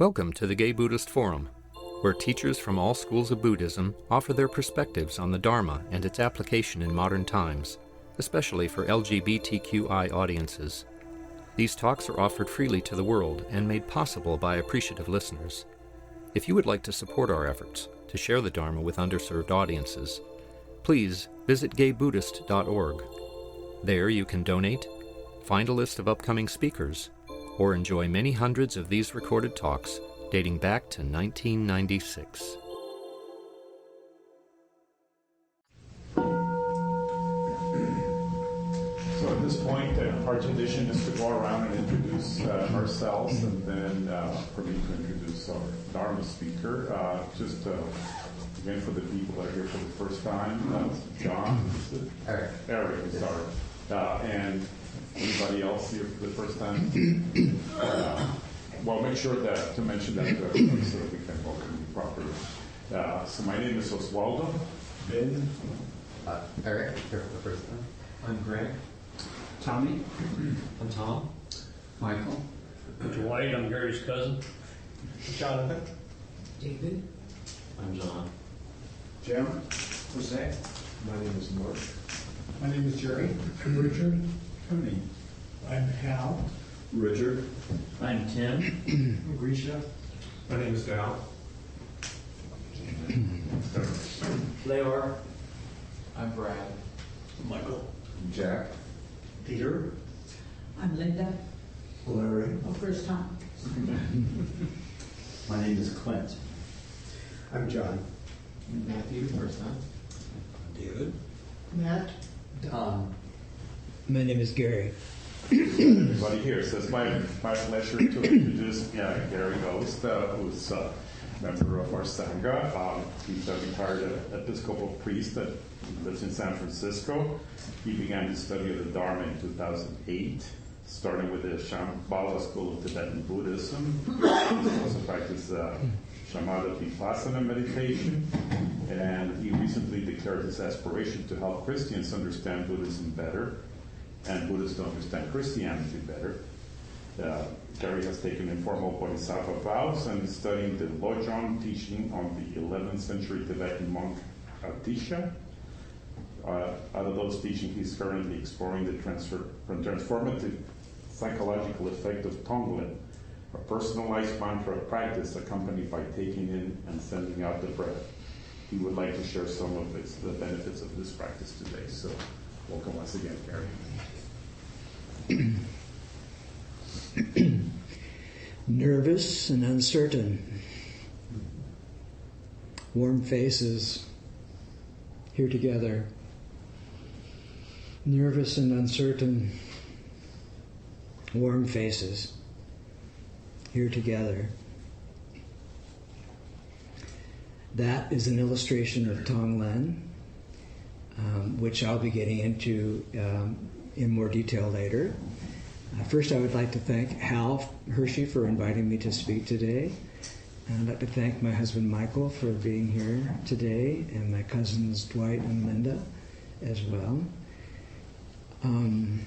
Welcome to the Gay Buddhist Forum, where teachers from all schools of Buddhism offer their perspectives on the Dharma and its application in modern times, especially for LGBTQI audiences. These talks are offered freely to the world and made possible by appreciative listeners. If you would like to support our efforts to share the Dharma with underserved audiences, please visit gaybuddhist.org. There you can donate, find a list of upcoming speakers, or enjoy many hundreds of these recorded talks dating back to 1996. So at this point, our tradition is to go around and introduce ourselves, and then for me to introduce our Dharma speaker. Again, for the people that are here for the first time, John, Eric, sorry, and anybody else here for the first time? Well, make sure to mention that to everybody so that we can welcome you properly. So my name is Oswaldo. Ben. Eric, here for the first time. I'm Greg. Tommy. I'm Tom. Michael. Dwight, I'm Gary's cousin. Jonathan. David. I'm John. Jim. Jose. My name is Mark. My name is Jerry. Richard. Tony. I'm Hal. Richard. I'm Tim. Grisha. My name is Dal. Leor. I'm Brad. Michael. Jack. Peter. I'm Linda. Larry. Oh, first time. My name is Clint. I'm John. Matthew, first time. David. Matt. Don. My name is Gary. Everybody here. So it's my pleasure to introduce Gary Ghost, who's a member of our Sangha. He's a retired Episcopal priest that lives in San Francisco. He began his study of the Dharma in 2008, starting with the Shambhala school of Tibetan Buddhism. He also practiced samatha-vipassana meditation, and he recently declared his aspiration to help Christians understand Buddhism better and Buddhists to understand Christianity better. Gary has taken informal bodhisattva vows and is studying the Lojong teaching on the 11th century Tibetan monk Atisha. Out of those teachings, he's currently exploring the transformative psychological effect of Tonglen, a personalized mantra practice accompanied by taking in and sending out the breath. He would like to share some of the benefits of this practice today. So welcome once again, Gary. Nervous and uncertain. Warm faces here together. Nervous and uncertain. Warm faces here together. That is an illustration of Tonglen, which I'll be getting into in more detail later. First, I would like to thank Hal Hershey for inviting me to speak today. And I'd like to thank my husband Michael for being here today, and my cousins Dwight and Linda as well. And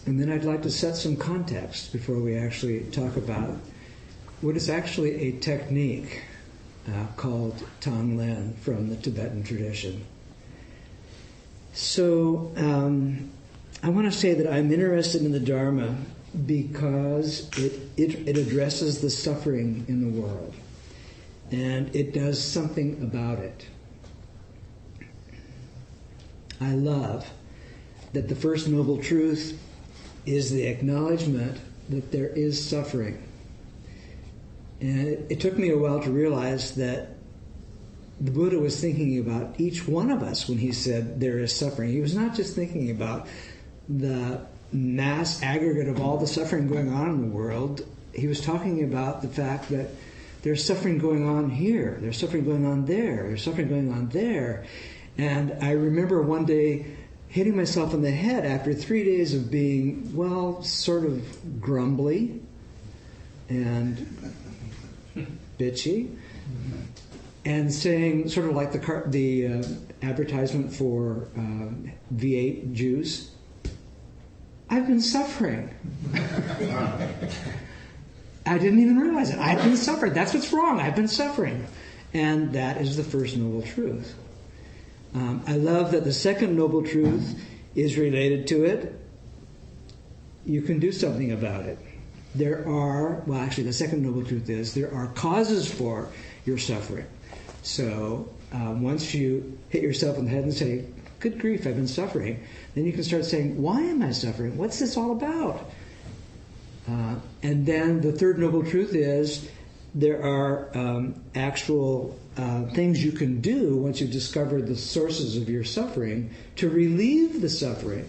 then I'd like to set some context before we actually talk about what is actually a technique called Tonglen from the Tibetan tradition. So I want to say that I'm interested in the Dharma because it addresses the suffering in the world, and it does something about it. I love that the first noble truth is the acknowledgement that there is suffering. And it took me a while to realize that the Buddha was thinking about each one of us when he said there is suffering. He was not just thinking about the mass aggregate of all the suffering going on in the world. He was talking about the fact that there's suffering going on here, there's suffering going on there, there's suffering going on there. And I remember one day hitting myself in the head after 3 days of being, well, sort of grumbly and bitchy, and saying, sort of like the advertisement for V8 juice, I've been suffering. I didn't even realize it. I've been suffering. That's what's wrong. I've been suffering. And that is the first noble truth. I love that the second noble truth is related to it. You can do something about it. The second noble truth is there are causes for your suffering. So once you hit yourself in the head and say, good grief, I've been suffering, then you can start saying, why am I suffering? What's this all about? And then the third noble truth is there are actual things you can do once you've discovered the sources of your suffering to relieve the suffering.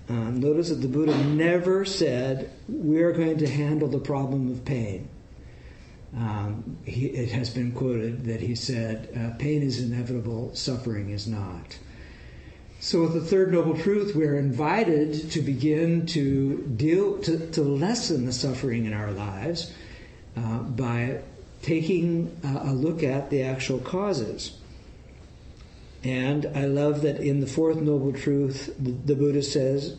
Notice that the Buddha never said, we're going to handle the problem of pain. It has been quoted that he said, pain is inevitable, suffering is not. So with the third noble truth, we're invited to begin to lessen the suffering in our lives by taking a look at the actual causes. And I love that in the fourth noble truth, the Buddha says,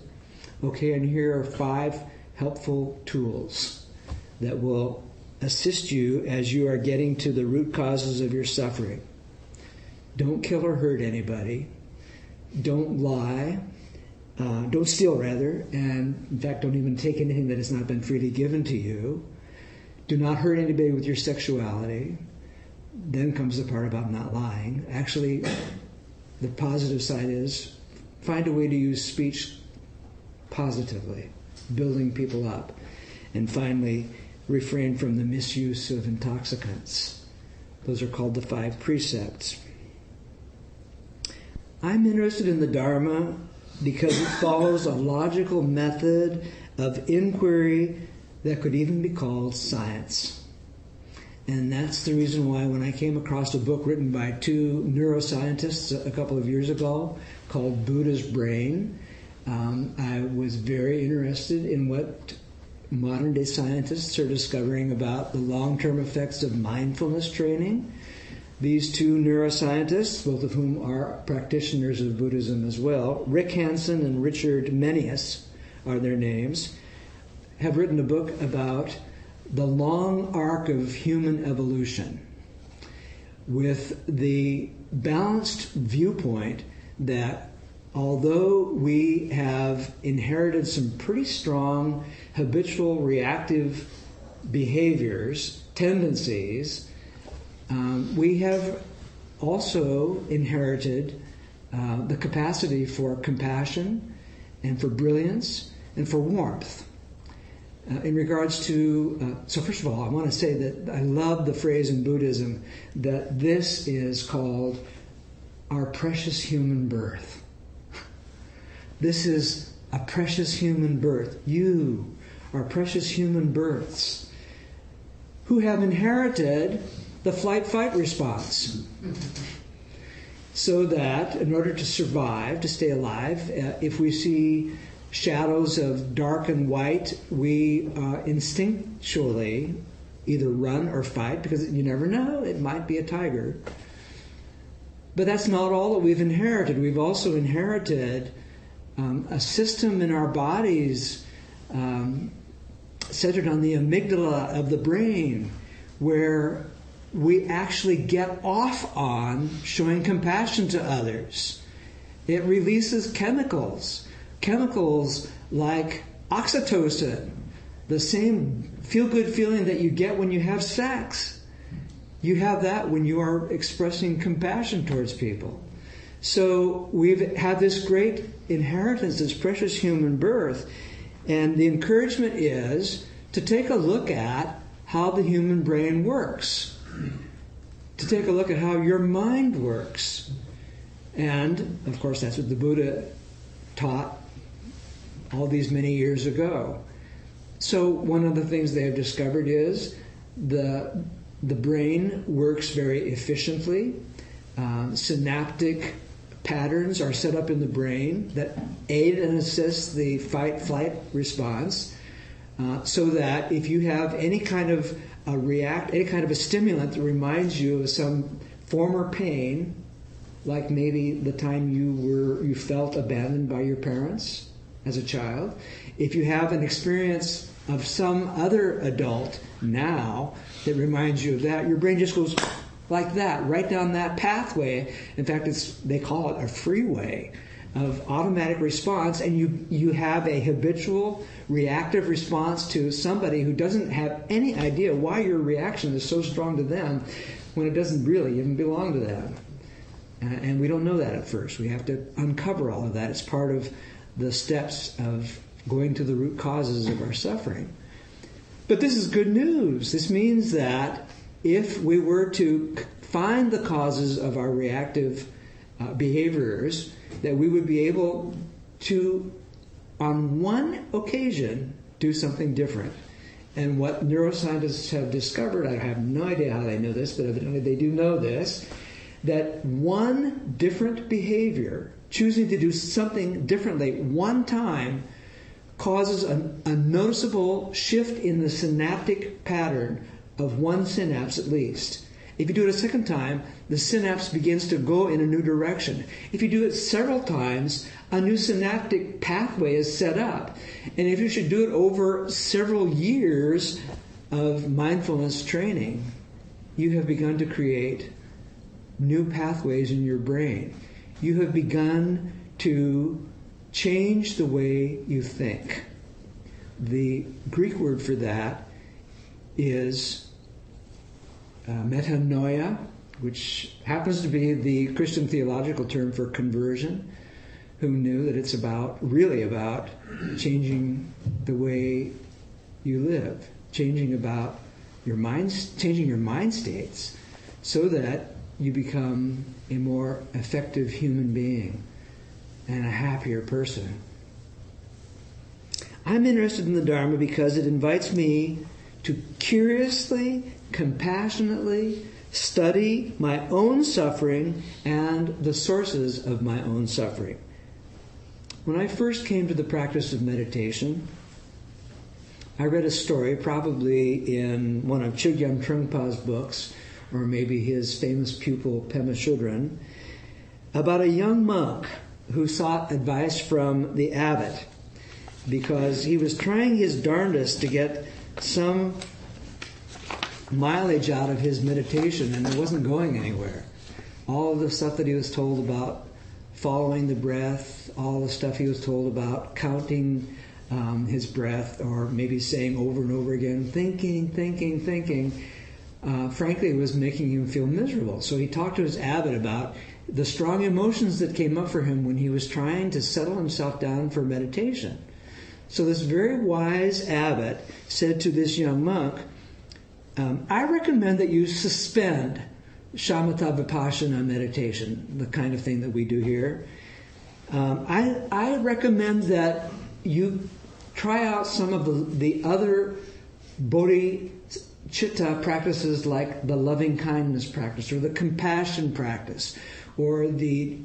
okay, and here are 5 helpful tools that will assist you as you are getting to the root causes of your suffering. Don't kill or hurt anybody. Don't lie. Don't steal, rather. And, in fact, don't even take anything that has not been freely given to you. Do not hurt anybody with your sexuality. Then comes the part about not lying. Actually, the positive side is find a way to use speech positively, building people up. And finally, refrain from the misuse of intoxicants. Those are called the 5 precepts. I'm interested in the Dharma because it follows a logical method of inquiry that could even be called science. And that's the reason why when I came across a book written by 2 neuroscientists a couple of years ago called Buddha's Brain, I was very interested in what modern-day scientists are discovering about the long-term effects of mindfulness training. These 2 neuroscientists, both of whom are practitioners of Buddhism as well, Rick Hansen and Richard Meneus are their names, have written a book about the long arc of human evolution with the balanced viewpoint that although we have inherited some pretty strong habitual reactive behaviors, tendencies, we have also inherited the capacity for compassion and for brilliance and for warmth. In regards to, so first of all, I want to say that I love the phrase in Buddhism that this is called our precious human birth. This is a precious human birth. You are precious human births who have inherited the flight-fight response. So that in order to survive, to stay alive, if we see shadows of dark and white, we instinctually either run or fight because you never know, it might be a tiger. But that's not all that we've inherited. We've also inherited a system in our bodies centered on the amygdala of the brain where we actually get off on showing compassion to others. It releases chemicals like oxytocin, the same feel-good feeling that you get when you have sex. You have that when you are expressing compassion towards people. So we've had this great inheritance, this precious human birth, and the encouragement is to take a look at how the human brain works, to take a look at how your mind works. And, of course, that's what the Buddha taught all these many years ago. So one of the things they have discovered is the brain works very efficiently. Synaptic patterns are set up in the brain that aid and assist the fight-flight response, so that if you have any kind of a stimulant that reminds you of some former pain, like maybe the time you felt abandoned by your parents as a child, if you have an experience of some other adult now that reminds you of that, your brain just goes like that, right down that pathway. In fact, they call it a freeway of automatic response, and you have a habitual reactive response to somebody who doesn't have any idea why your reaction is so strong to them when it doesn't really even belong to them. And we don't know that at first. We have to uncover all of that. It's part of the steps of going to the root causes of our suffering. But this is good news. This means that if we were to find the causes of our reactive behaviors, that we would be able to, on one occasion, do something different. And what neuroscientists have discovered, I have no idea how they know this, but evidently they do know this, that one different behavior, choosing to do something differently one time, causes a noticeable shift in the synaptic pattern of one synapse at least. If you do it a second time, the synapse begins to go in a new direction. If you do it several times, a new synaptic pathway is set up. And if you should do it over several years of mindfulness training, you have begun to create new pathways in your brain. You have begun to change the way you think. The Greek word for that is metanoia, which happens to be the Christian theological term for conversion. Who knew that it's really about changing the way you live, changing your mind states, so that you become a more effective human being and a happier person. I'm interested in the Dharma because it invites me to curiously, compassionately study my own suffering and the sources of my own suffering. When I first came to the practice of meditation, I read a story, probably in one of Chogyam Trungpa's books, or maybe his famous pupil Pema Chodron, about a young monk who sought advice from the abbot because he was trying his darndest to get some mileage out of his meditation, and it wasn't going anywhere. All of the stuff that he was told about following the breath, all the stuff he was told about counting his breath, or maybe saying over and over again, thinking, frankly, it was making him feel miserable. So he talked to his abbot about the strong emotions that came up for him when he was trying to settle himself down for meditation. So this very wise abbot said to this young monk, I recommend that you suspend samatha-vipassana meditation, the kind of thing that we do here. I recommend that you try out some of the other bodhicitta practices, like the loving kindness practice, or the compassion practice, or the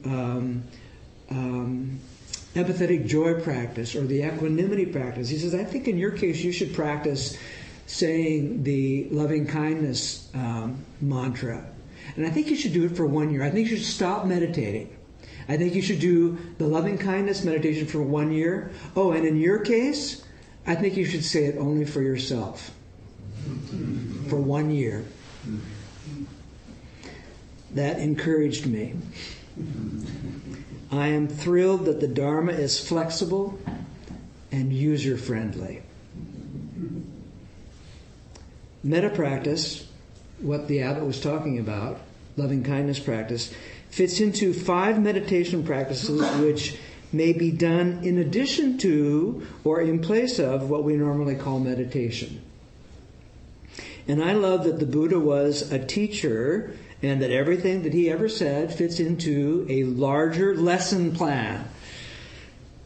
empathetic joy practice, or the equanimity practice. He says, I think in your case you should practice saying the loving kindness mantra. And I think you should do it for 1 year. I think you should stop meditating. I think you should do the loving kindness meditation for 1 year. Oh, and in your case, I think you should say it only for yourself for 1 year. That encouraged me. I am thrilled that the Dharma is flexible and user-friendly. Metta practice, what the abbot was talking about, loving kindness practice, fits into 5 meditation practices which may be done in addition to or in place of what we normally call meditation. And I love that the Buddha was a teacher and that everything that he ever said fits into a larger lesson plan.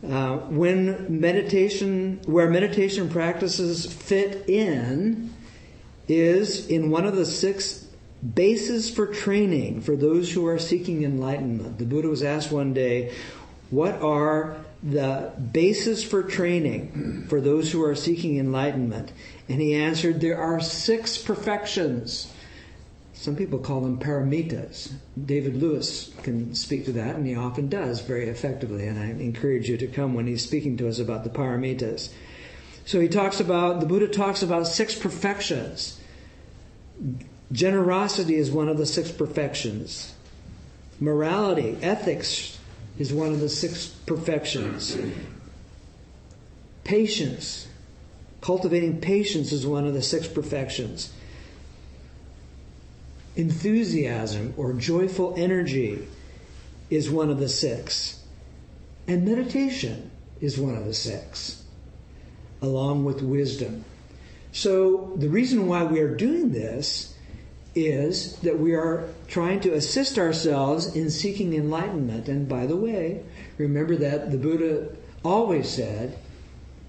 Where meditation practices fit in is in one of the 6 bases for training for those who are seeking enlightenment. The Buddha was asked one day, what are the bases for training for those who are seeking enlightenment? And he answered, there are 6 perfections. Some people call them paramitas. David Lewis can speak to that, and he often does very effectively, and I encourage you to come when he's speaking to us about the paramitas. So the Buddha talks about 6 perfections. Generosity is one of the 6 perfections. Morality, ethics is one of the 6 perfections. Patience, cultivating patience is one of the 6 perfections. Enthusiasm or joyful energy is one of the 6. And meditation is one of the 6, along with wisdom. So the reason why we are doing this is that we are trying to assist ourselves in seeking enlightenment. And by the way, remember that the Buddha always said,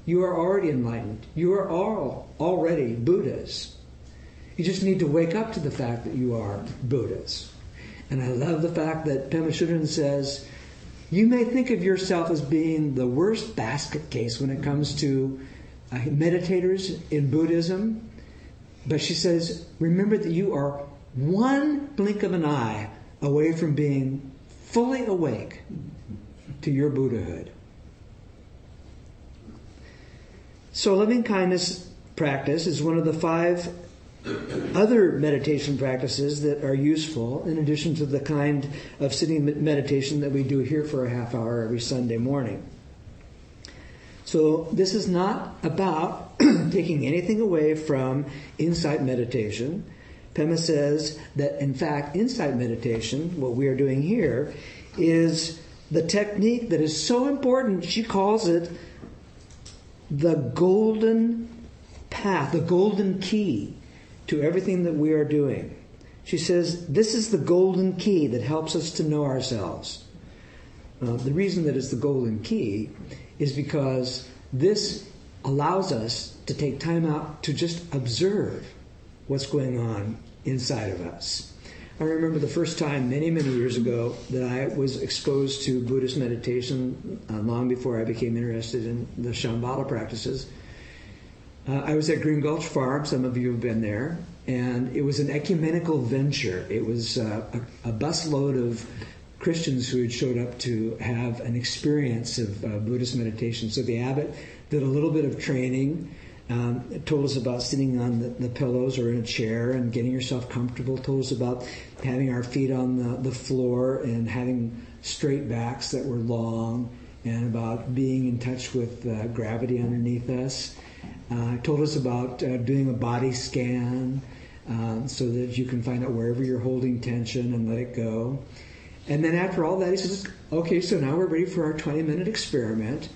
you are already enlightened. You are all already Buddhas. You just need to wake up to the fact that you are Buddhas. And I love the fact that Pema Chodron says, you may think of yourself as being the worst basket case when it comes to meditators in Buddhism. But she says, remember that you are one blink of an eye away from being fully awake to your Buddhahood. So loving kindness practice is one of the 5 other meditation practices that are useful, in addition to the kind of sitting meditation that we do here for a half hour every Sunday morning. So this is not about taking anything away from insight meditation. Pema says that, in fact, insight meditation, what we are doing here, is the technique that is so important. She calls it the golden path, the golden key to everything that we are doing. She says this is the golden key that helps us to know ourselves. The reason that it's the golden key is because this allows us to take time out to just observe what's going on inside of us. I remember the first time many, many years ago that I was exposed to Buddhist meditation, long before I became interested in the Shambhala practices. I was at Green Gulch Farm, some of you have been there, and it was an ecumenical venture. It was a busload of Christians who had showed up to have an experience of Buddhist meditation. So the abbot did a little bit of training, told us about sitting on the pillows or in a chair and getting yourself comfortable, told us about having our feet on the floor and having straight backs that were long, and about being in touch with gravity underneath us. Told us about doing a body scan so that you can find out wherever you're holding tension and let it go. And then after all that, he says, okay, so now we're ready for our 20-minute experiment.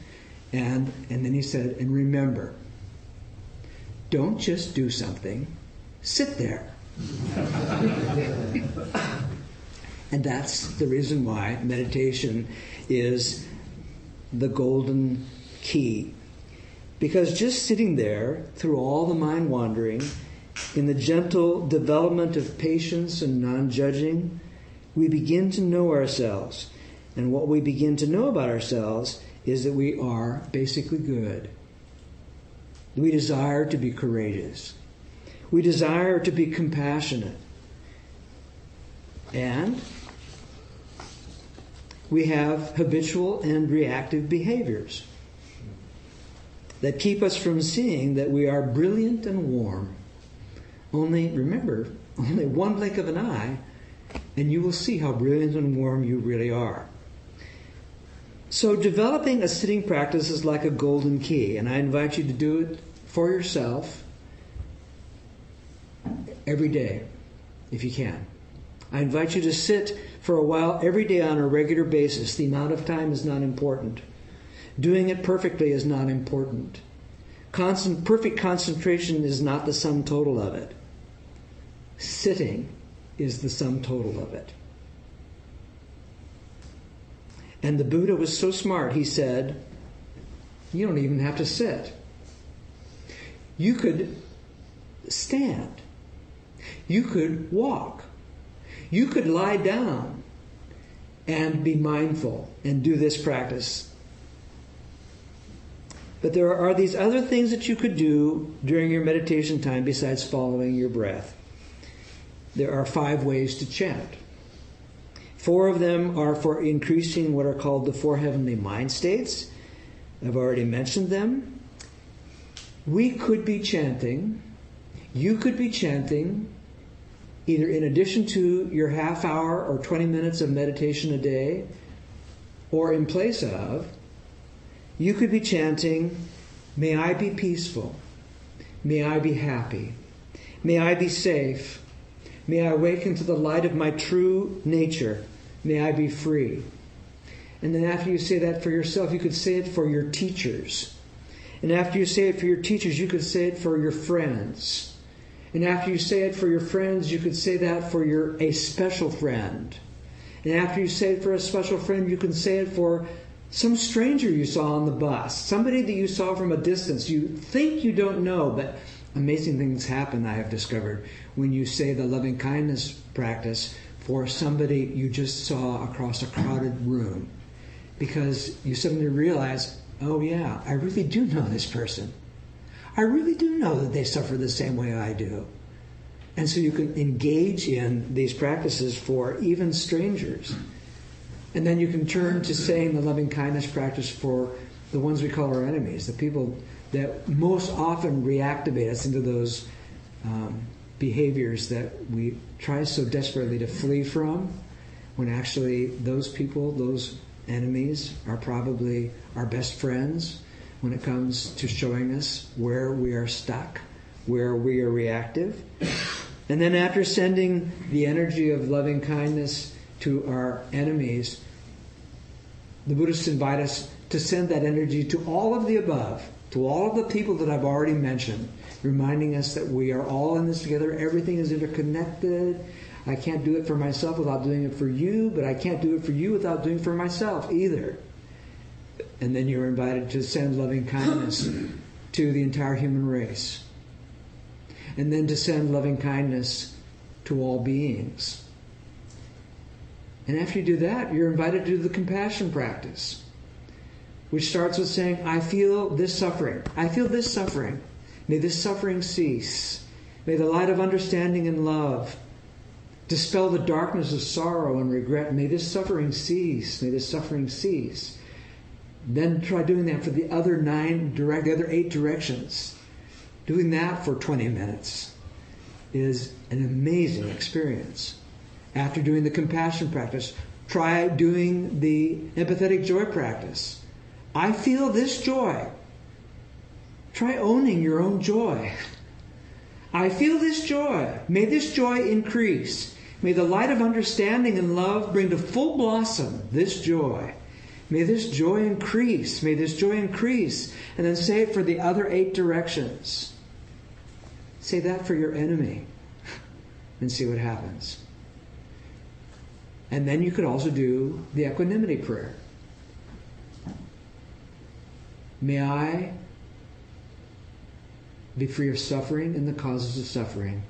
And then he said, and remember, don't just do something, sit there. And that's the reason why meditation is the golden key. Because just sitting there through all the mind wandering, in the gentle development of patience and non-judging, we begin to know ourselves. And what we begin to know about ourselves is that we are basically good. We desire to be courageous. We desire to be compassionate. And we have habitual and reactive behaviors that keep us from seeing that we are brilliant and warm. Only, remember, only one blink of an eye, and you will see how brilliant and warm you really are. So developing a sitting practice is like a golden key, and I invite you to do it for yourself every day, if you can. I invite you to sit for a while every day on a regular basis. The amount of time is not important. Doing it perfectly is not important. Perfect concentration is not the sum total of it. Sitting is the sum total of it. And the Buddha was so smart, he said, you don't even have to sit. You could stand. You could walk. You could lie down and be mindful and do this practice. But there are these other things that you could do during your meditation time besides following your breath. There are 5 ways to chant. 4 of them are for increasing what are called the 4 heavenly mind states. I've already mentioned them. we could be chanting, you could be chanting, either in addition to your half hour or 20 minutes of meditation a day, or in place of, you could be chanting, may I be peaceful, may I be happy, may I be safe, may I awaken to the light of my true nature, may I be free. And then after you say that for yourself, you could say it for your teachers. And after you say it for your teachers, you could say it for your friends. And after you say it for your friends, you could say that for a special friend. And after you say it for a special friend, you can say it for some stranger you saw on the bus, somebody that you saw from a distance. You think you don't know, but amazing things happen, I have discovered, when you say the loving kindness practice for somebody you just saw across a crowded room. Because you suddenly realize, oh yeah, I really do know this person. I really do know that they suffer the same way I do. And so you can engage in these practices for even strangers. And then you can turn to saying the loving kindness practice for the ones we call our enemies, the people that most often reactivate us into those behaviors that we try so desperately to flee from, when actually those people, those enemies, are probably our best friends when it comes to showing us where we are stuck, where we are reactive. And then after sending the energy of loving kindness to our enemies, the Buddhists invite us to send that energy to all of the above, to all of the people that I've already mentioned, reminding us that we are all in this together, everything is interconnected. I can't do it for myself without doing it for you, but I can't do it for you without doing it for myself either. And then you're invited to send loving kindness to the entire human race. And then to send loving kindness to all beings. And after you do that, you're invited to do the compassion practice, which starts with saying, I feel this suffering. I feel this suffering. May this suffering cease. May the light of understanding and love dispel the darkness of sorrow and regret. May this suffering cease. May this suffering cease. Then try doing that for the other 8 directions. Doing that for 20 minutes is an amazing experience. After doing the compassion practice, try doing the empathetic joy practice. I feel this joy. Try owning your own joy. I feel this joy. May this joy increase. May the light of understanding and love bring to full blossom this joy. May this joy increase. May this joy increase. And then say it for the other 8 directions. Say that for your enemy and see what happens. And then you could also do the equanimity prayer. May I be free of suffering and the causes of suffering.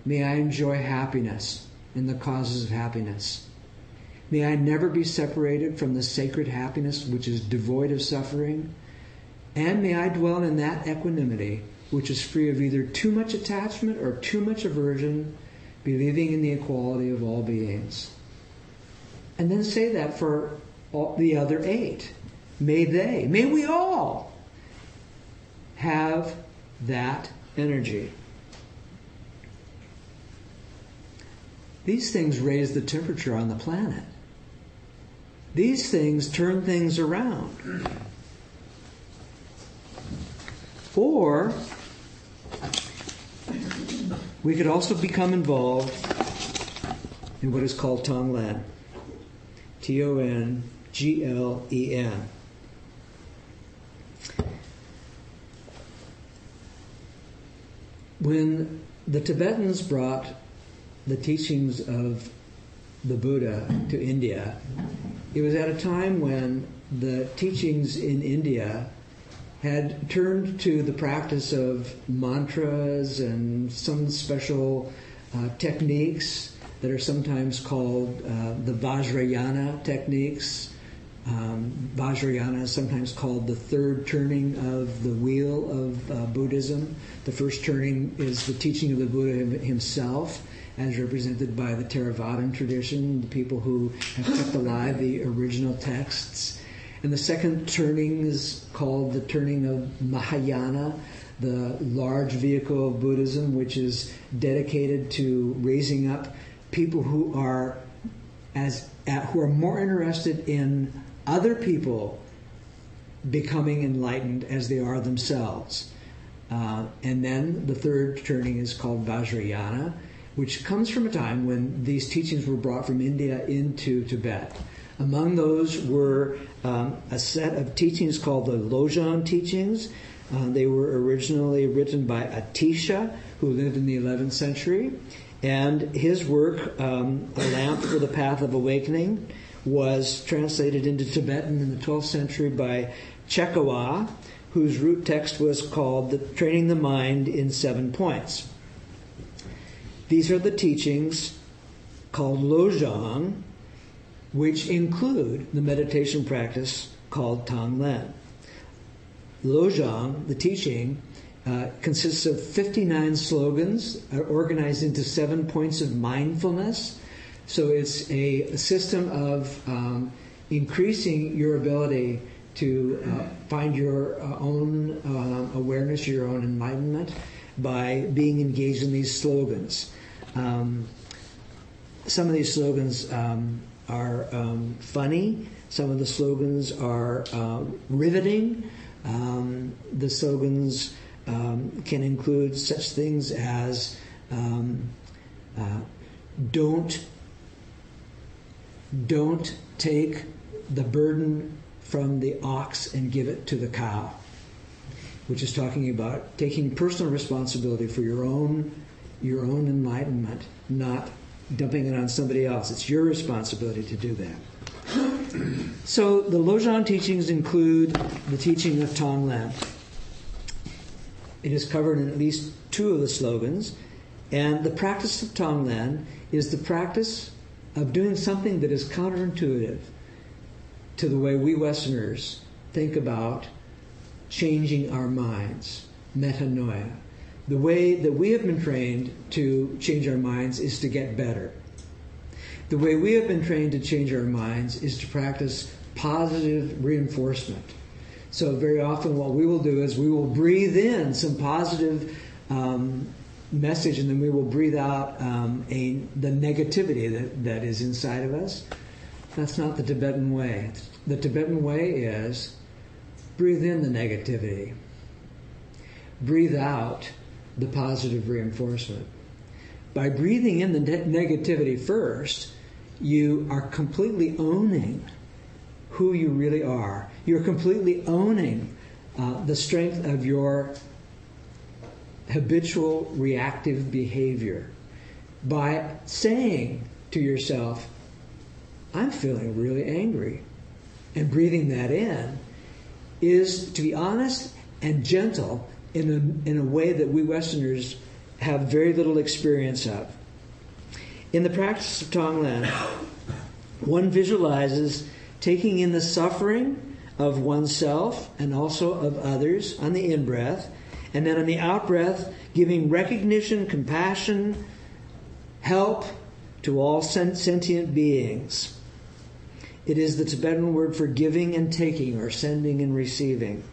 May I enjoy happiness and the causes of happiness. May I never be separated from the sacred happiness which is devoid of suffering. And may I dwell in that equanimity which is free of either too much attachment or too much aversion, believing in the equality of all beings. And then say that for all the other 8. May we all have that energy. These things raise the temperature on the planet. These things turn things around. Or we could also become involved in what is called Tonglen. Tonglen. When the Tibetans brought the teachings of the Buddha to India, it was at a time when the teachings in India had turned to the practice of mantras and some special techniques that are sometimes called the Vajrayana techniques. Vajrayana is sometimes called the third turning of the wheel of Buddhism. The first turning is the teaching of the Buddha himself, as represented by the Theravadan tradition, the people who have kept alive the original texts. And the second turning is called the turning of Mahayana, the large vehicle of Buddhism, which is dedicated to raising up people who are more interested in other people becoming enlightened as they are themselves. And then the third turning is called Vajrayana, which comes from a time when these teachings were brought from India into Tibet. Among those were a set of teachings called the Lojong teachings. They were originally written by Atisha, who lived in the 11th century. And his work, A Lamp for the Path of Awakening, was translated into Tibetan in the 12th century by Chekawa, whose root text was called Training the Mind in 7 Points. These are the teachings called Lojong, which include the meditation practice called Tonglen. Lojong, the teaching, consists of 59 slogans organized into 7 points of mindfulness. So it's a system of increasing your ability to find your own awareness, your own enlightenment, by being engaged in these slogans. Some of these slogans are funny. Some of the slogans are riveting. The slogans can include such things as don't take the burden from the ox and give it to the cow, which is talking about taking personal responsibility for your own enlightenment, not dumping it on somebody else. It's your responsibility to do that. So the Lojong teachings include the teaching of Tonglen. It is covered in at least 2 of the slogans, and the practice of Tonglen is the practice of doing something that is counterintuitive to the way we Westerners think about changing our minds, metanoia. The way that we have been trained to change our minds is to get better. The way we have been trained to change our minds is to practice positive reinforcement. So very often what we will do is we will breathe in some positive message, and then we will breathe out the negativity that is inside of us. That's not the Tibetan way. The Tibetan way is breathe in the negativity. Breathe out the positive reinforcement. By breathing in the negativity first, you are completely owning who you really are. You're completely owning the strength of your habitual reactive behavior by saying to yourself, I'm feeling really angry. And breathing that in is, to be honest and gentle, in a way that we Westerners have very little experience of. In the practice of Tonglen, one visualizes taking in the suffering of oneself and also of others on the in-breath, and then on the out-breath, giving recognition, compassion, help to all sentient beings. It is the Tibetan word for giving and taking, or sending and receiving.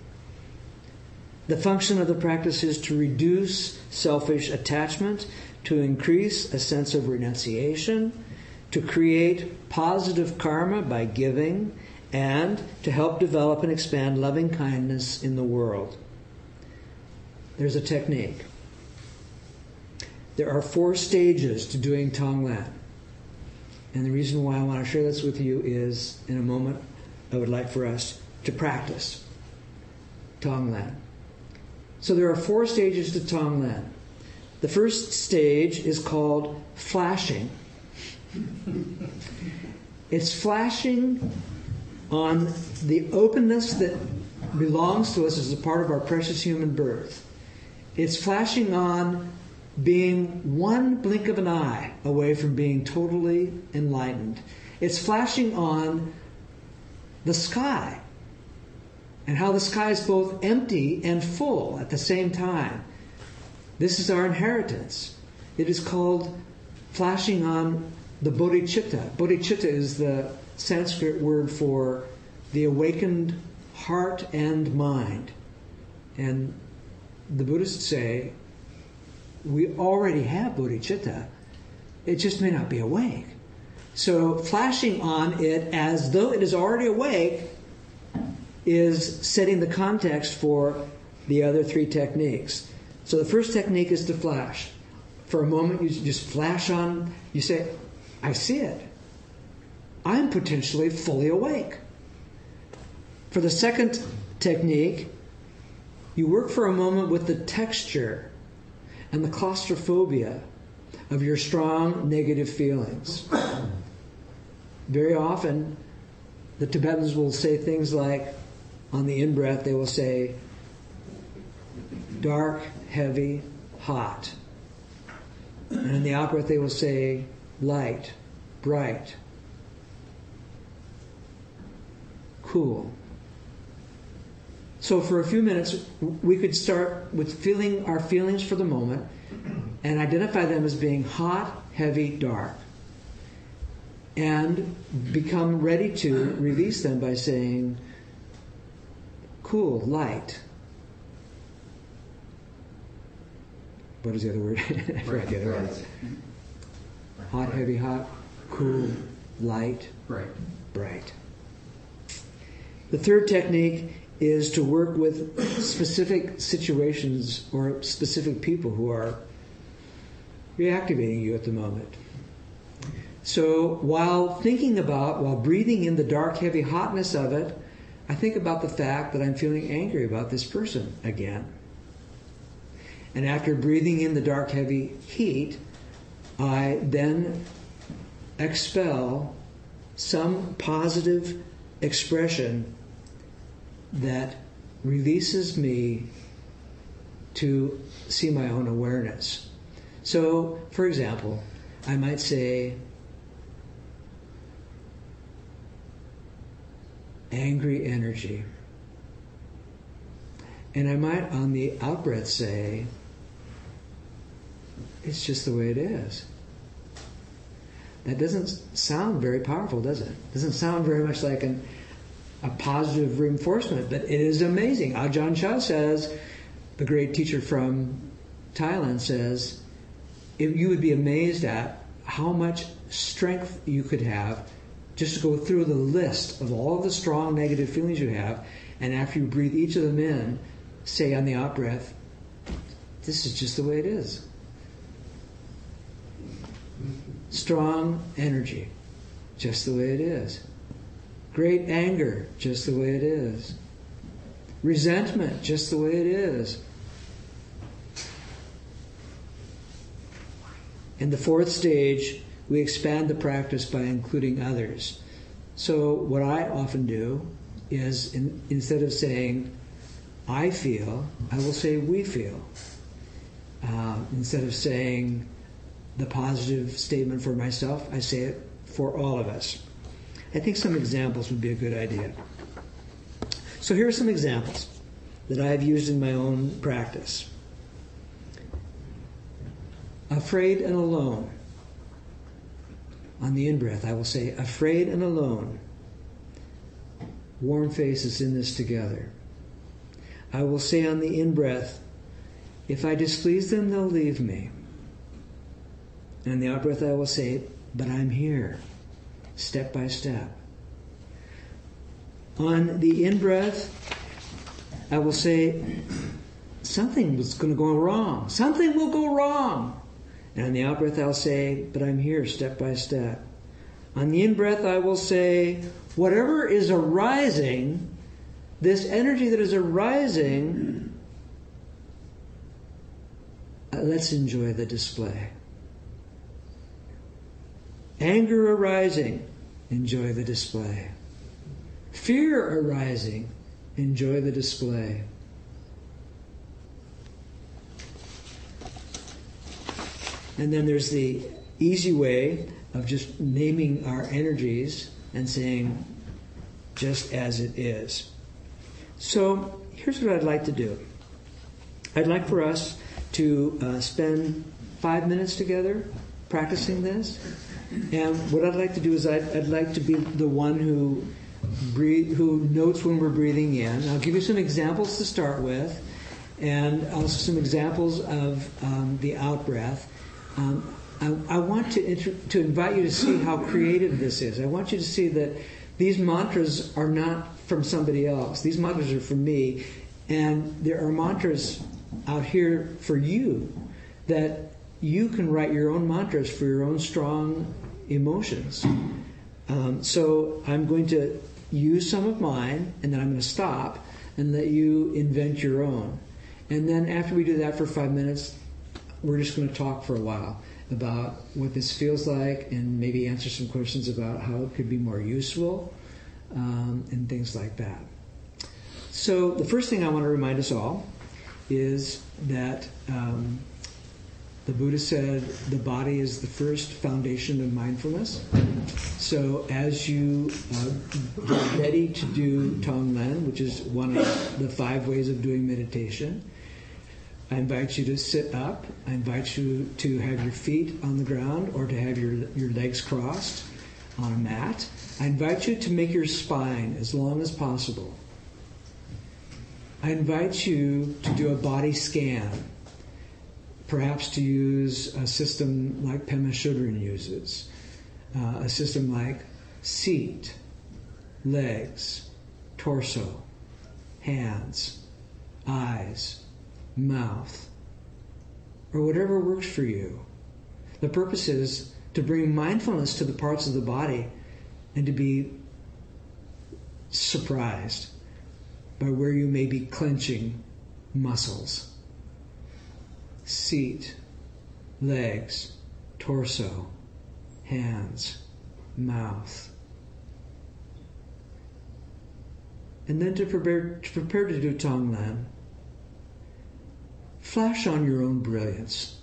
The function of the practice is to reduce selfish attachment, to increase a sense of renunciation, to create positive karma by giving, and to help develop and expand loving kindness in the world. There's a technique. There are 4 stages to doing Tonglen. And the reason why I want to share this with you is, in a moment, I would like for us to practice Tonglen. So there are 4 stages to Tonglen. The first stage is called flashing. It's flashing on the openness that belongs to us as a part of our precious human birth. It's flashing on being one blink of an eye away from being totally enlightened. It's flashing on the sky, and how the sky is both empty and full at the same time. This is our inheritance. It is called flashing on the bodhicitta. Bodhicitta is the Sanskrit word for the awakened heart and mind. And the Buddhists say, we already have bodhicitta, it just may not be awake. So flashing on it as though it is already awake is setting the context for the other three techniques. So the first technique is to flash. For a moment you just flash on, you say, I see it. I'm potentially fully awake. For the second technique, you work for a moment with the texture and the claustrophobia of your strong negative feelings. Very often, the Tibetans will say things like, on the in-breath, they will say, dark, heavy, hot. And in the out-breath, they will say, light, bright, cool. So for a few minutes, we could start with feeling our feelings for the moment and identify them as being hot, heavy, dark. And become ready to release them by saying, cool, light. What is the other word? I forgot the other word. Hot, heavy, hot, cool, light, bright. The third technique is to work with specific situations or specific people who are reactivating you at the moment. So while breathing in the dark, heavy hotness of it, I think about the fact that I'm feeling angry about this person again. And after breathing in the dark, heavy heat, I then expel some positive expression that releases me to see my own awareness. So, for example, I might say, angry energy. And I might, on the out-breath, say, it's just the way it is. That doesn't sound very powerful, does it? Doesn't sound very much like a positive reinforcement, but it is amazing. Ajahn Chah says, the great teacher from Thailand says, you would be amazed at how much strength you could have just to go through the list of all the strong negative feelings you have, and after you breathe each of them in, say on the out-breath, this is just the way it is. Strong energy, just the way it is. Great anger, just the way it is. Resentment, just the way it is. In the fourth stage, we expand the practice by including others. So what I often do is, instead of saying, I feel, I will say, we feel. Instead of saying the positive statement for myself, I say it for all of us. I think some examples would be a good idea. So here are some examples that I have used in my own practice. Afraid and alone. On the in-breath, I will say, afraid and alone. Warm faces in this together. I will say on the in-breath, if I displease them, they'll leave me. And on the out-breath, I will say, but I'm here, step by step. On the in-breath, I will say, something was going to go wrong. Something will go wrong. And on the out-breath, I'll say, but I'm here, step by step. On the in-breath, I will say, whatever is arising, this energy that is arising, let's enjoy the display. Anger arising, enjoy the display. Fear arising, enjoy the display. And then there's the easy way of just naming our energies and saying, just as it is. So here's what I'd like to do. I'd like for us to spend 5 minutes together practicing this. And what I'd like to do is I'd like to be the one who who notes when we're breathing in. I'll give you some examples to start with, and also some examples of the out breath. I want to invite you to see how creative this is. I want you to see that these mantras are not from somebody else. These mantras are from me, and there are mantras out here for you that you can write your own mantras for your own strong emotions. So I'm going to use some of mine, and then I'm going to stop and let you invent your own. And then after we do that for 5 minutes, we're just going to talk for a while about what this feels like and maybe answer some questions about how it could be more useful and things like that. So the first thing I want to remind us all is that the Buddha said the body is the first foundation of mindfulness. So as you get ready to do Tonglen, which is one of the 5 ways of doing meditation, I invite you to sit up. I invite you to have your feet on the ground or to have your legs crossed on a mat. I invite you to make your spine as long as possible. I invite you to do a body scan, perhaps to use a system like Pema Chodron uses, a system like seat, legs, torso, hands, eyes, mouth, or whatever works for you. The purpose is to bring mindfulness to the parts of the body and to be surprised by where you may be clenching muscles. Seat, legs, torso, hands, mouth. And then to prepare to do Tonglen, flash on your own brilliance.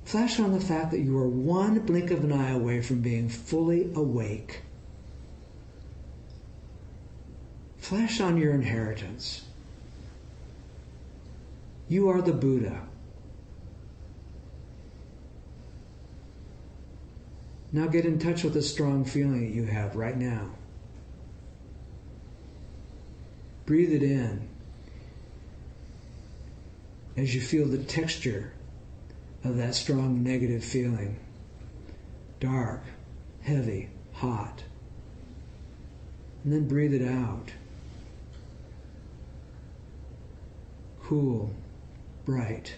Flash on the fact that you are one blink of an eye away from being fully awake. Flash on your inheritance. You are the Buddha. Now get in touch with the strong feeling that you have right now. Breathe it in as you feel the texture of that strong negative feeling. Dark, heavy, hot. And then breathe it out. Cool, bright,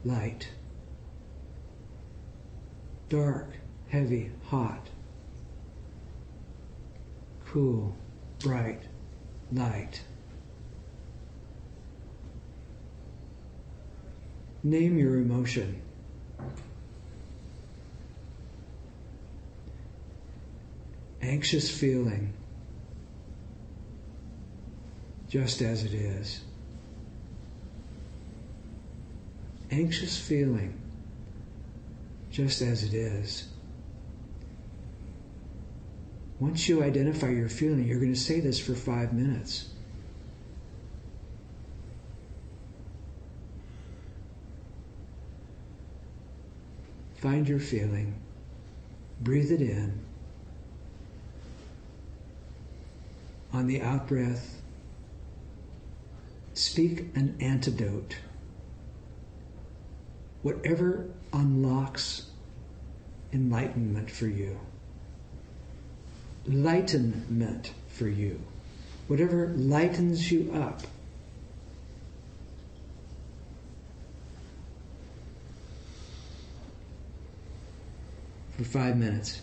light. Dark, heavy, hot. Cool, bright, light. Name your emotion. Anxious feeling, just as it is. Anxious feeling, just as it is. Once you identify your feeling, you're going to say this for 5 minutes. Find your feeling, breathe it in. On the out breath, speak an antidote. Whatever unlocks enlightenment for you, lightenment for you, whatever lightens you up. For 5 minutes.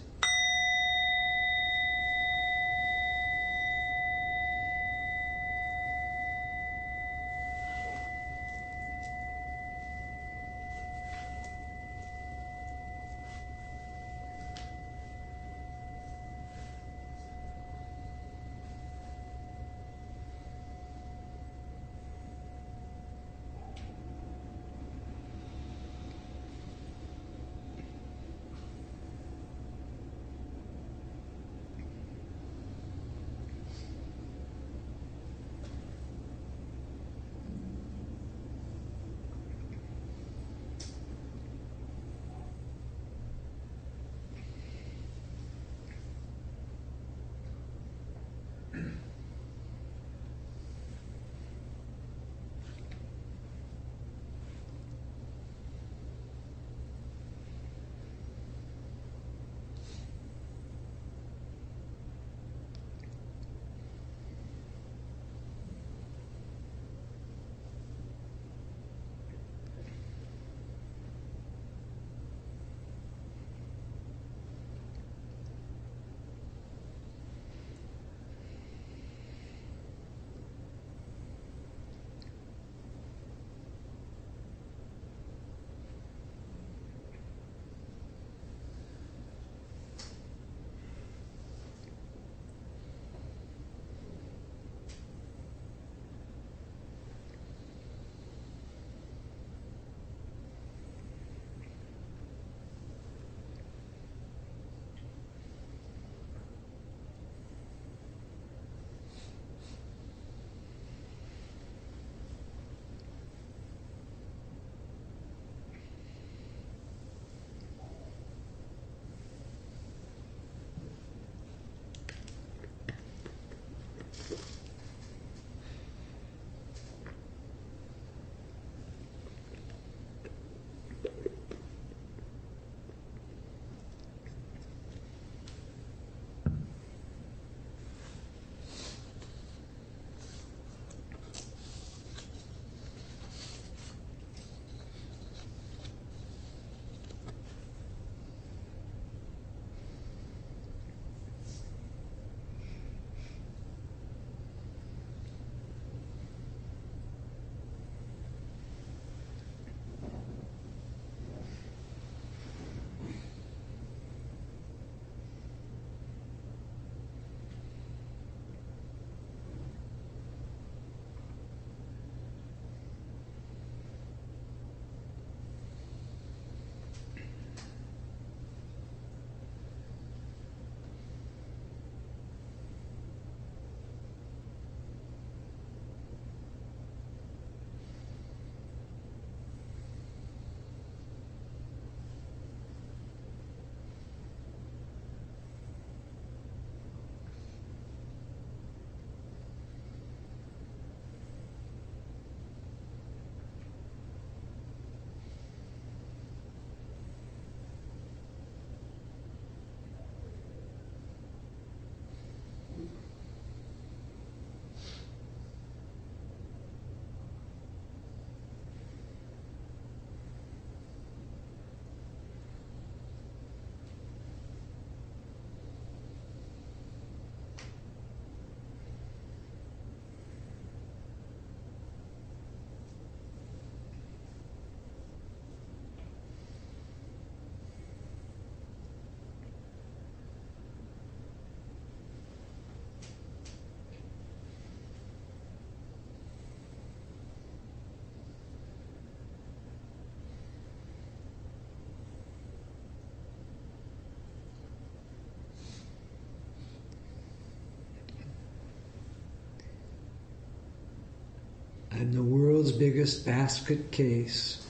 I'm the world's biggest basket case,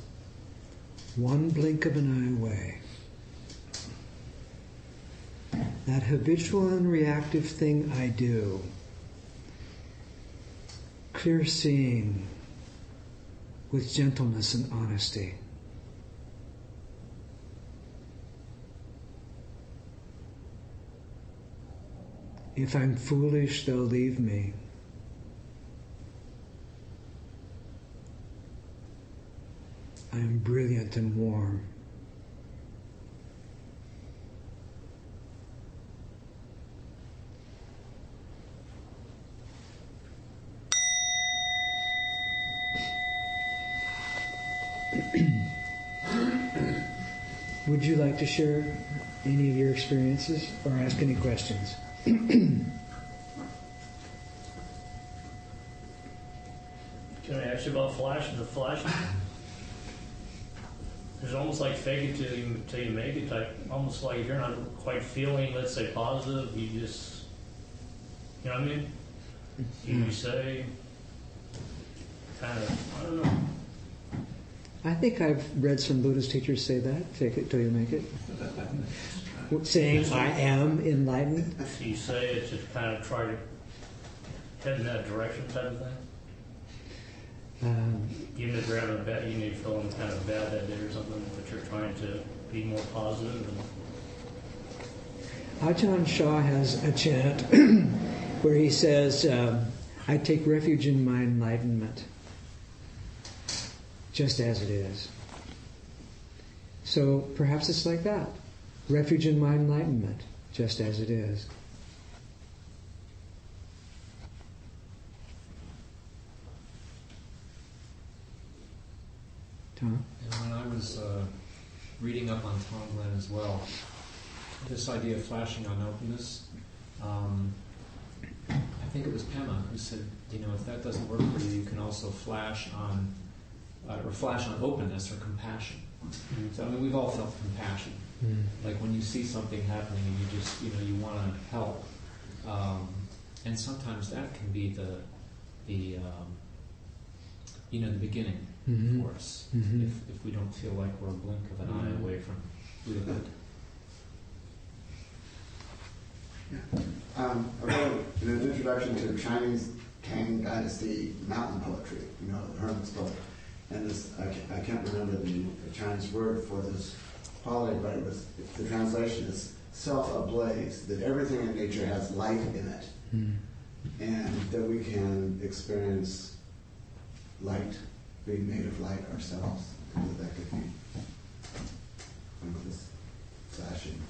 one blink of an eye away. That habitual and reactive thing I do, clear seeing with gentleness and honesty. If I'm foolish, they'll leave me. I am brilliant and warm. Would you like to share any of your experiences or ask any questions? Can I ask you about the flashing? There's almost like fake it till you make it type. Almost like if you're not quite feeling, let's say, positive, you just, you know what I mean? You say, kind of, I don't know. I think I've read some Buddhist teachers say that, fake it till you make it. Saying, I am enlightened. You say it to kind of try to head in that direction type of thing? Even if you're having a bad, even if you're feeling kind of bad that day or something, but you're trying to be more positive. Ajahn Shah has a chant where he says, I take refuge in my enlightenment, just as it is. So perhaps it's like that. Refuge in my enlightenment, just as it is. Tom? And when I was reading up on Tonglen as well, this idea of flashing on openness, I think it was Pema who said, if that doesn't work for you, you can also flash on openness or compassion. So we've all felt compassion. Like when you see something happening and you just, you want to help. And sometimes that can be the beginning for us, if we don't feel like we're a blink of an eye away from Buddhahood. I wrote an introduction to Chinese Tang Dynasty mountain poetry, the hermit's book. And this, I can't remember the Chinese word for this quality, but the translation is self-ablaze, that everything in nature has light in it, and that we can experience light, being made of light ourselves, and that could be this flashing.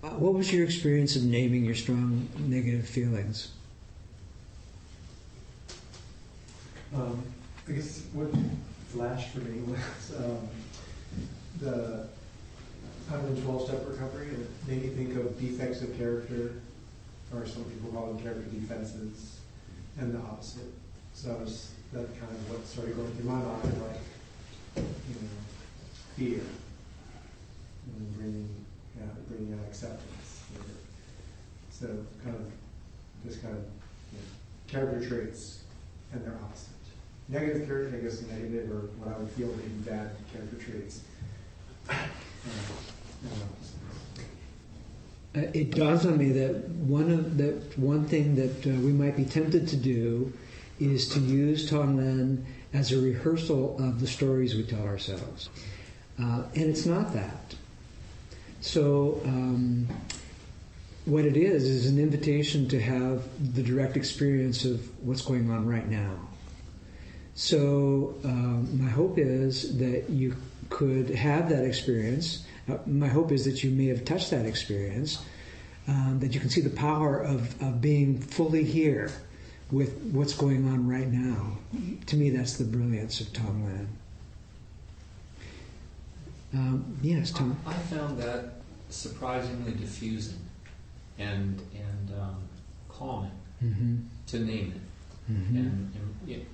What was your experience of naming your strong negative feelings? I guess what flashed for me was the 112-step recovery. It made me think of defects of character, or some people call them character defenses, and the opposite. So that kind of what started going through my mind, like, fear, and bringing out acceptance. So character traits and their opposite. Negative character, I guess negative, or what I would feel to be bad character traits. It dawns on me that one thing that we might be tempted to do is to use Tonglen as a rehearsal of the stories we tell ourselves. And it's not that. So what it is an invitation to have the direct experience of what's going on right now. So my hope is that you could have that experience. My hope is that you may have touched that experience, that you can see the power of being fully here with what's going on right now. To me, that's the brilliance of Tonglen. Yes, Tom? I found that surprisingly diffusing and calming to name it. And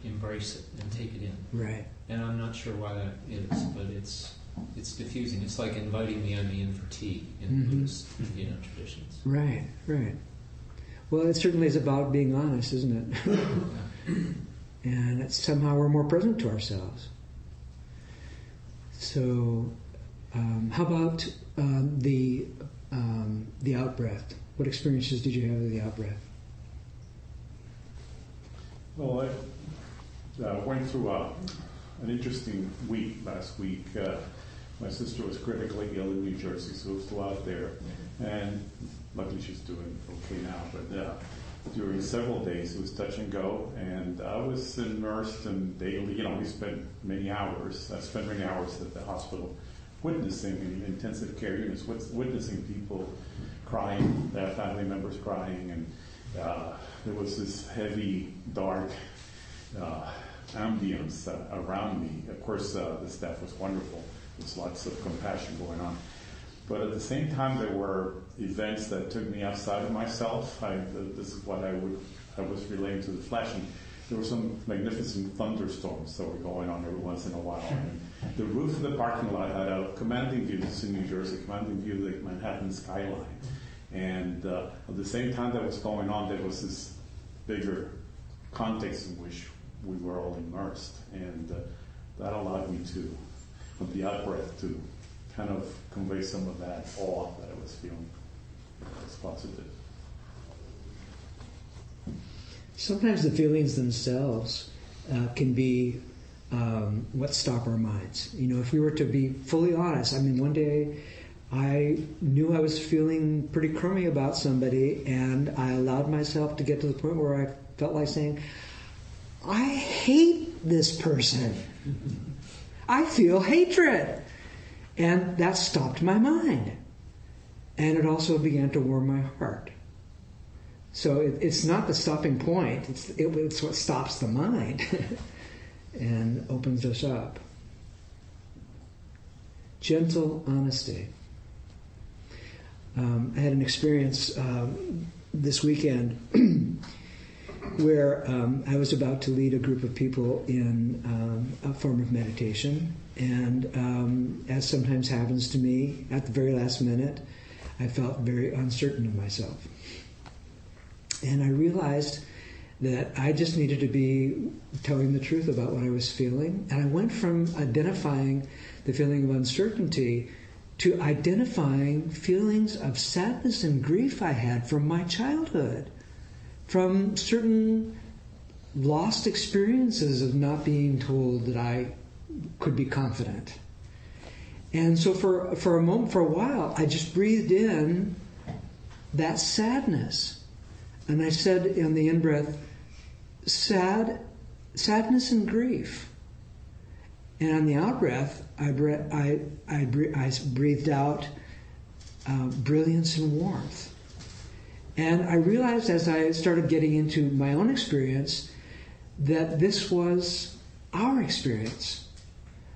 embrace it and take it in. Right. And I'm not sure why that is, but it's diffusing. It's like inviting the enemy in for tea in Buddhist traditions. Right. Well, it certainly is about being honest, isn't it? And it's somehow we're more present to ourselves. So, how about the out-breath? What experiences did you have with the out-breath? Well, I went through an interesting week last week. My sister was critically ill in New Jersey, so I was still out there. And luckily she's doing okay now. But during several days it was touch and go. And I was immersed in daily, we spent many hours. I spent many hours at the hospital witnessing in intensive care units, witnessing people crying, their family members crying. And there was this heavy, dark ambience around me. Of course, the staff was wonderful. There was lots of compassion going on. But at the same time, there were events that took me outside of myself. This is what I was relating to the flashing. There were some magnificent thunderstorms that were going on every once in a while. And the roof of the parking lot had a commanding view. This is in New Jersey, commanding view of the Manhattan skyline. And at the same time that was going on, there was this bigger context in which we were all immersed. And that allowed me to, with the out-breath, to kind of convey some of that awe that I was feeling. That's positive. Sometimes the feelings themselves can be what stop our minds. If we were to be fully honest, one day I knew I was feeling pretty crummy about somebody, and I allowed myself to get to the point where I felt like saying, I hate this person. I feel hatred. And that stopped my mind. And it also began to warm my heart. So it's not the stopping point. It's what stops the mind and opens us up. Gentle honesty. I had an experience this weekend where I was about to lead a group of people in a form of meditation. And as sometimes happens to me, at the very last minute, I felt very uncertain of myself. And I realized that I just needed to be telling the truth about what I was feeling. And I went from identifying the feeling of uncertainty to identifying feelings of sadness and grief I had from my childhood, from certain lost experiences of not being told that I could be confident. And so for a while, I just breathed in that sadness. And I said in the in-breath, sadness and grief. And on the out-breath, I breathed out brilliance and warmth. And I realized as I started getting into my own experience that this was our experience.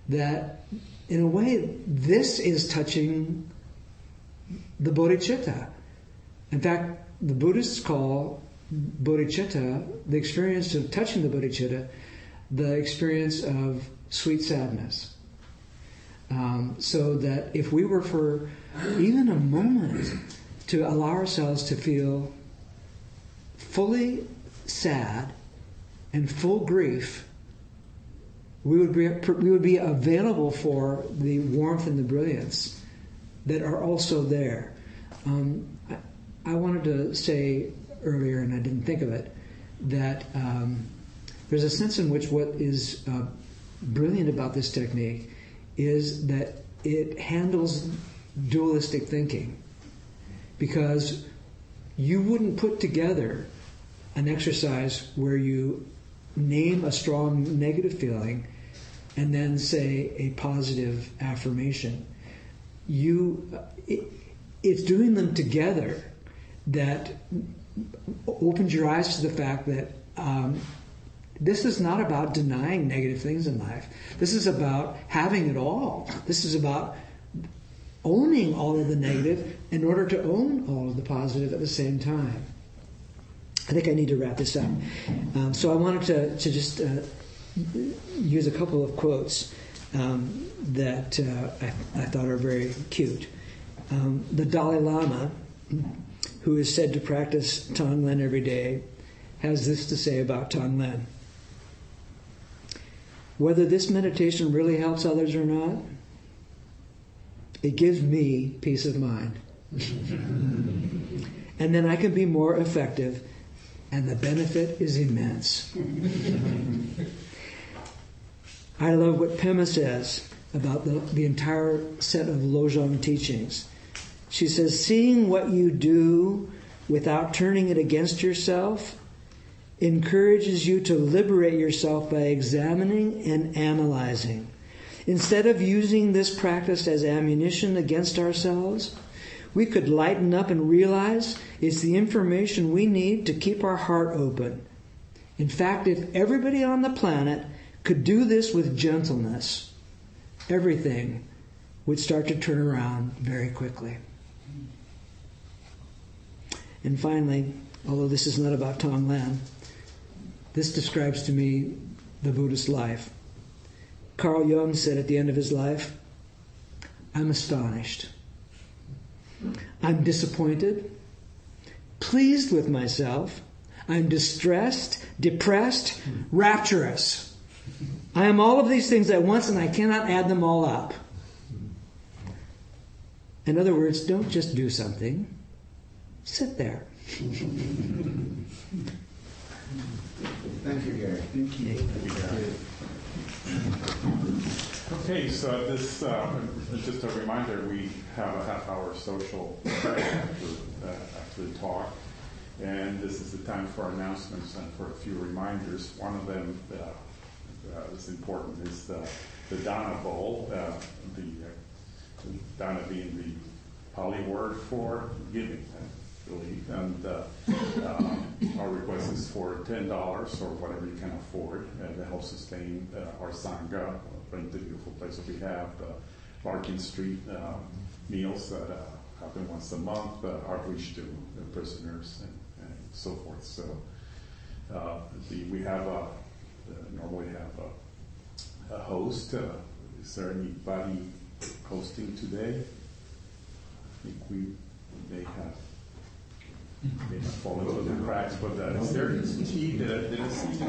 That, in a way, this is touching the bodhicitta. In fact, the Buddhists call bodhicitta, the experience of touching the bodhicitta, the experience of sweet sadness. So that if we were for even a moment to allow ourselves to feel fully sad and full grief, we would be available for the warmth and the brilliance that are also there. I wanted to say earlier, and I didn't think of it, that there's a sense in which what is brilliant about this technique is that it handles dualistic thinking. Because you wouldn't put together an exercise where you name a strong negative feeling and then say a positive affirmation. It's doing them together that opens your eyes to the fact that this is not about denying negative things in life. This is about having it all. This is about owning all of the negative in order to own all of the positive at the same time. I think I need to wrap this up. So I wanted to just use a couple of quotes that I thought are very cute. The Dalai Lama, who is said to practice Tonglen every day, has this to say about Tonglen. Whether this meditation really helps others or not, it gives me peace of mind. And then I can be more effective, and the benefit is immense. I love what Pema says about the entire set of Lojong teachings. She says, seeing what you do without turning it against yourself encourages you to liberate yourself by examining and analyzing. Instead of using this practice as ammunition against ourselves, we could lighten up and realize it's the information we need to keep our heart open. In fact, if everybody on the planet could do this with gentleness, everything would start to turn around very quickly. And finally, although this is not about Tonglen, this describes to me the Buddhist life. Carl Jung said at the end of his life, I'm astonished. I'm disappointed, pleased with myself. I'm distressed, depressed, rapturous. I am all of these things at once, and I cannot add them all up. In other words, don't just do something. Sit there. Thank you, Gary. Thank you. Okay, so this, just a reminder, we have a half-hour social after the talk, and this is the time for announcements and for a few reminders. One of them that's important is the dana bowl, the dana being the Pali word for giving, I believe, and our request is for $10 or whatever you can afford to help sustain our Sangha, the beautiful place that we have, Larkin Street meals that happen once a month, outreach to prisoners and so forth. So we have normally have a host. Is there anybody hosting today? I think we may have fallen through the cracks, but is there tea? Did I see?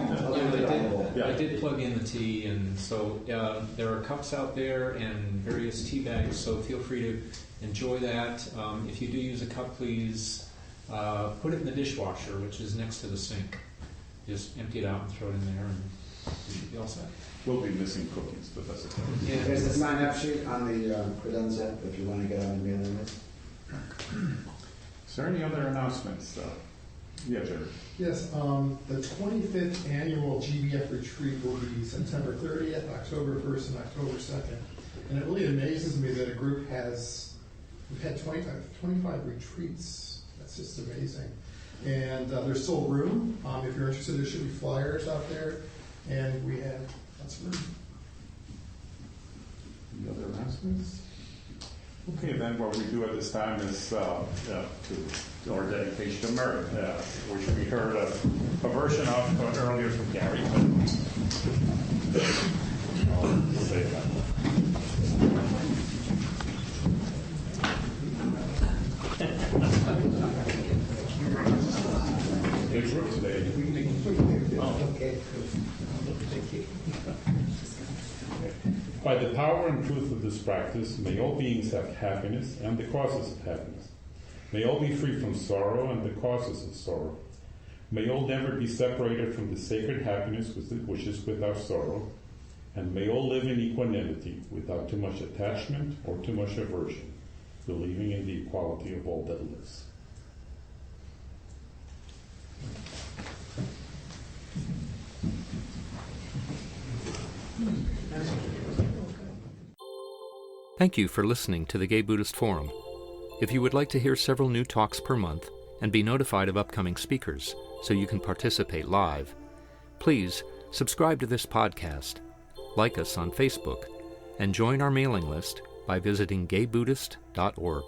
I did plug in the tea, and so there are cups out there and various tea bags, so feel free to enjoy that. If you do use a cup, please put it in the dishwasher, which is next to the sink. Just empty it out and throw it in there, and you should be all set. We'll be missing cookies, but that's okay. Yeah. There's a sign-up sheet on the credenza if you want to get on the mailing list. Is there any other announcements? Yeah, Jerry. Yes, the 25th annual GBF retreat will be September 30th, October 1st, and October 2nd. And it really amazes me that a group we've had 25 retreats. That's just amazing. And there's still room. If you're interested, there should be flyers out there. And we have lots of room. Any other announcements? Okay, then what we do at this time is to our dedication to merit, which we heard a version of earlier from Gary. But I'll say that. Good group today. Okay. By the power and truth of this practice, may all beings have happiness and the causes of happiness. May all be free from sorrow and the causes of sorrow. May all never be separated from the sacred happiness which is without sorrow. And may all live in equanimity without too much attachment or too much aversion, believing in the equality of all that lives. Thank you for listening to the Gay Buddhist Forum. If you would like to hear several new talks per month and be notified of upcoming speakers so you can participate live, please subscribe to this podcast, like us on Facebook, and join our mailing list by visiting gaybuddhist.org.